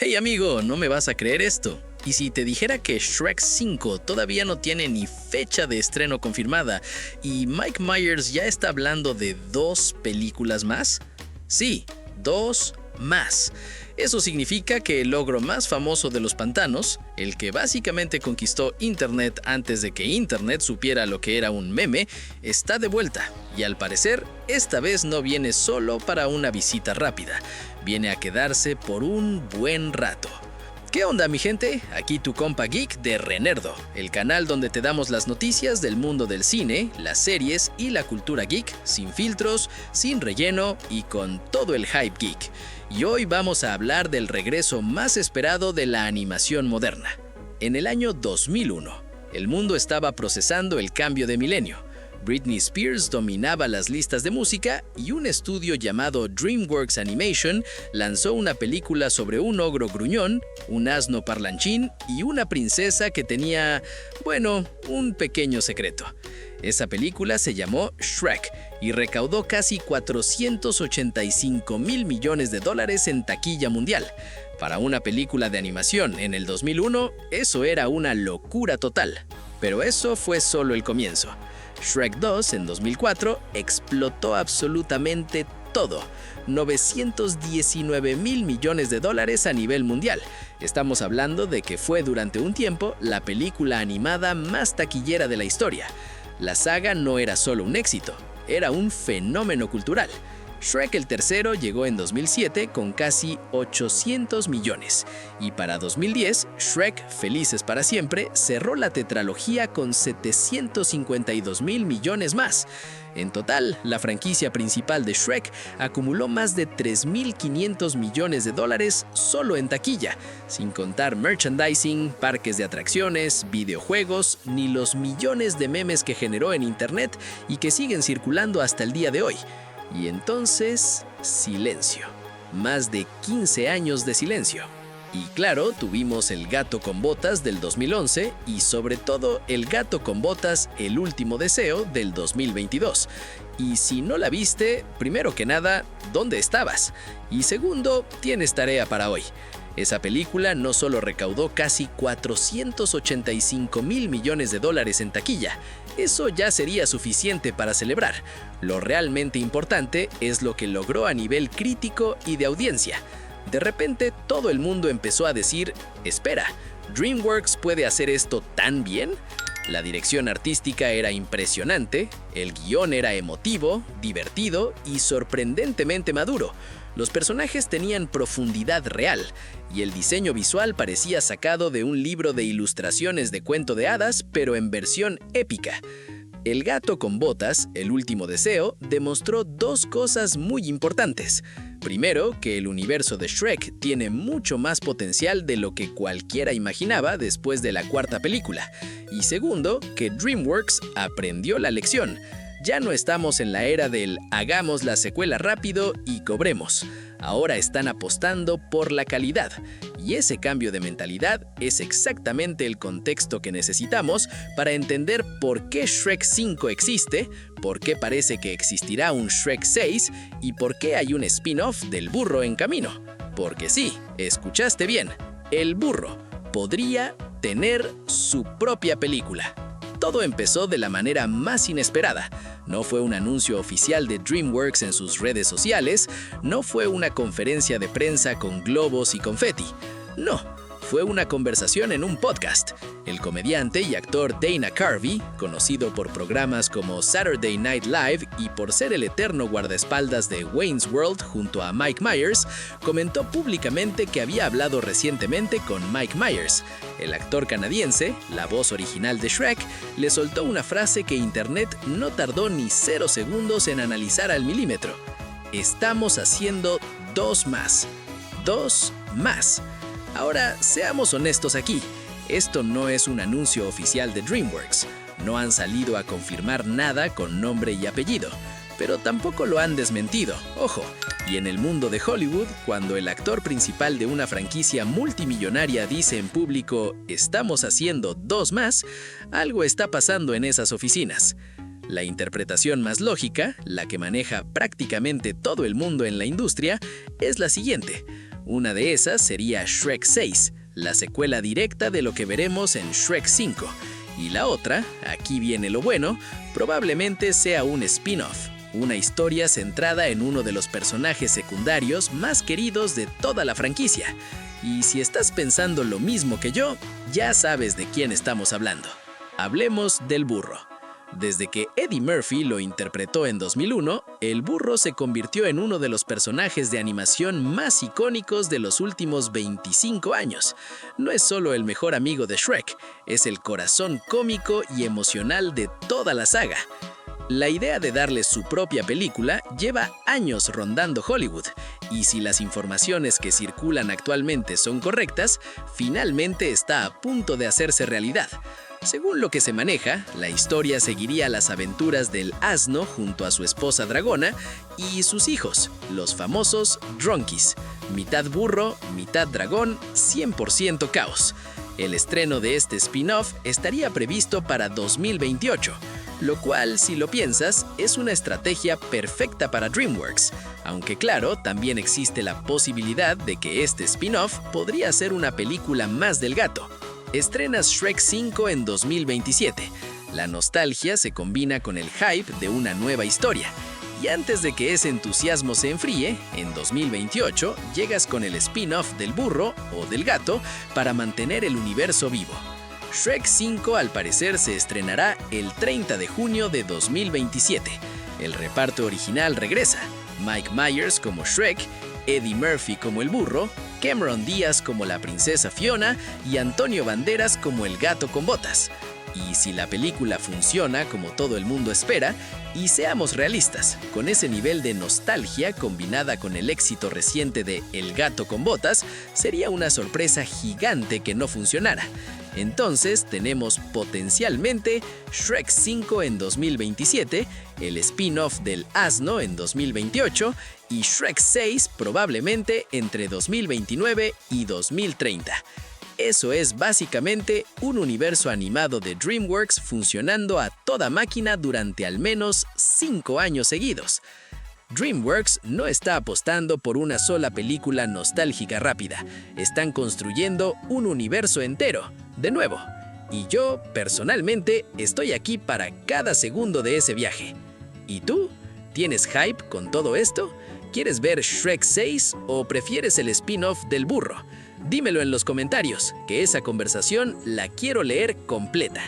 Hey amigo, no me vas a creer esto. ¿Y si te dijera que Shrek 5 todavía no tiene ni fecha de estreno confirmada y Mike Myers ya está hablando de 2 películas más? Sí, 2 más. Eso significa que el ogro más famoso de los pantanos, el que básicamente conquistó Internet antes de que Internet supiera lo que era un meme, está de vuelta. Y al parecer, esta vez no viene solo para una visita rápida, viene a quedarse por un buen rato. ¿Qué onda, mi gente? Aquí tu compa geek de Renerdo, el canal donde te damos las noticias del mundo del cine, las series y la cultura geek, sin filtros, sin relleno y con todo el hype geek. Y hoy vamos a hablar del regreso más esperado de la animación moderna. En el año 2001, el mundo estaba procesando el cambio de milenio. Britney Spears dominaba las listas de música y un estudio llamado DreamWorks Animation lanzó una película sobre un ogro gruñón, un asno parlanchín y una princesa que tenía, un pequeño secreto. Esa película se llamó Shrek y recaudó casi $485 mil millones en taquilla mundial. Para una película de animación en el 2001, eso era una locura total. Pero eso fue solo el comienzo. Shrek 2 en 2004 explotó absolutamente todo, $919 mil millones a nivel mundial. Estamos hablando de que fue durante un tiempo la película animada más taquillera de la historia. La saga no era solo un éxito, era un fenómeno cultural. Shrek el tercero llegó en 2007 con casi 800 millones y para 2010 Shrek Felices para Siempre cerró la tetralogía con 752 mil millones más. En total, la franquicia principal de Shrek acumuló más de 3.500 millones solo en taquilla, sin contar merchandising, parques de atracciones, videojuegos, ni los millones de memes que generó en internet y que siguen circulando hasta el día de hoy. Y entonces, silencio. Más de 15 años de silencio. Y claro, tuvimos El gato con botas del 2011 y sobre todo El gato con botas El último deseo del 2022. Y si no la viste, primero que nada, ¿dónde estabas? Y segundo, tienes tarea para hoy. Esa película no solo recaudó casi $485 mil millones en taquilla, eso ya sería suficiente para celebrar. Lo realmente importante es lo que logró a nivel crítico y de audiencia. De repente todo el mundo empezó a decir, espera, ¿DreamWorks puede hacer esto tan bien? La dirección artística era impresionante, el guión era emotivo, divertido y sorprendentemente maduro. Los personajes tenían profundidad real y el diseño visual parecía sacado de un libro de ilustraciones de cuento de hadas, pero en versión épica. El gato con botas, El último deseo, demostró 2 cosas muy importantes. Primero, que el universo de Shrek tiene mucho más potencial de lo que cualquiera imaginaba después de la 4ª película. Y segundo, que DreamWorks aprendió la lección. Ya no estamos en la era del hagamos la secuela rápido y cobremos. Ahora están apostando por la calidad. Y ese cambio de mentalidad es exactamente el contexto que necesitamos para entender por qué Shrek 5 existe, por qué parece que existirá un Shrek 6 y por qué hay un spin-off del burro en camino. Porque sí, escuchaste bien, el burro podría tener su propia película. Todo empezó de la manera más inesperada. No fue un anuncio oficial de DreamWorks en sus redes sociales, no fue una conferencia de prensa con globos y confeti. No, fue una conversación en un podcast. El comediante y actor Dana Carvey, conocido por programas como Saturday Night Live y por ser el eterno guardaespaldas de Wayne's World junto a Mike Myers, comentó públicamente que había hablado recientemente con Mike Myers. El actor canadiense, la voz original de Shrek, le soltó una frase que Internet no tardó ni 0 segundos en analizar al milímetro. Estamos haciendo 2 más. 2 más. Ahora, seamos honestos aquí. Esto no es un anuncio oficial de DreamWorks. No han salido a confirmar nada con nombre y apellido. Pero tampoco lo han desmentido, ojo. Y en el mundo de Hollywood, cuando el actor principal de una franquicia multimillonaria dice en público «estamos haciendo 2 más», algo está pasando en esas oficinas. La interpretación más lógica, la que maneja prácticamente todo el mundo en la industria, es la siguiente. Una de esas sería Shrek 6, la secuela directa de lo que veremos en Shrek 5. Y la otra, aquí viene lo bueno, probablemente sea un spin-off, una historia centrada en uno de los personajes secundarios más queridos de toda la franquicia. Y si estás pensando lo mismo que yo, ya sabes de quién estamos hablando. Hablemos del burro. Desde que Eddie Murphy lo interpretó en 2001, el burro se convirtió en uno de los personajes de animación más icónicos de los últimos 25 años. No es solo el mejor amigo de Shrek, es el corazón cómico y emocional de toda la saga. La idea de darle su propia película lleva años rondando Hollywood, y si las informaciones que circulan actualmente son correctas, finalmente está a punto de hacerse realidad. Según lo que se maneja, la historia seguiría las aventuras del asno junto a su esposa dragona y sus hijos, los famosos Dronkeys, mitad burro, mitad dragón, 100% caos. El estreno de este spin-off estaría previsto para 2028, lo cual, si lo piensas, es una estrategia perfecta para DreamWorks, aunque claro, también existe la posibilidad de que este spin-off podría ser una película más del gato. Estrenas Shrek 5 en 2027. La nostalgia se combina con el hype de una nueva historia. Y antes de que ese entusiasmo se enfríe, en 2028 llegas con el spin-off del burro o del gato para mantener el universo vivo. Shrek 5 al parecer se estrenará el 30 de junio de 2027. El reparto original regresa. Mike Myers como Shrek, Eddie Murphy como el burro, Cameron Díaz como la princesa Fiona y Antonio Banderas como el gato con botas. Y si la película funciona como todo el mundo espera, y seamos realistas, con ese nivel de nostalgia combinada con el éxito reciente de El gato con botas, sería una sorpresa gigante que no funcionara. Entonces tenemos potencialmente Shrek 5 en 2027, el spin-off del asno en 2028 y Shrek 6 probablemente entre 2029 y 2030. Eso es básicamente un universo animado de DreamWorks funcionando a toda máquina durante al menos 5 años seguidos. DreamWorks no está apostando por una sola película nostálgica rápida, están construyendo un universo entero, de nuevo. Y yo, personalmente, estoy aquí para cada segundo de ese viaje. ¿Y tú? ¿Tienes hype con todo esto? ¿Quieres ver Shrek 6 o prefieres el spin-off del burro? Dímelo en los comentarios, que esa conversación la quiero leer completa.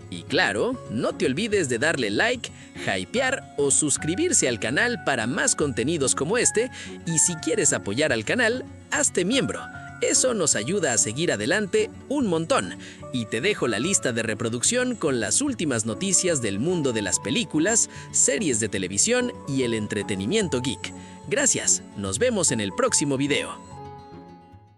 Y claro, no te olvides de darle like, hypear o suscribirse al canal para más contenidos como este, y si quieres apoyar al canal, hazte miembro. Eso nos ayuda a seguir adelante un montón. Y te dejo la lista de reproducción con las últimas noticias del mundo de las películas, series de televisión y el entretenimiento geek. Gracias, nos vemos en el próximo video.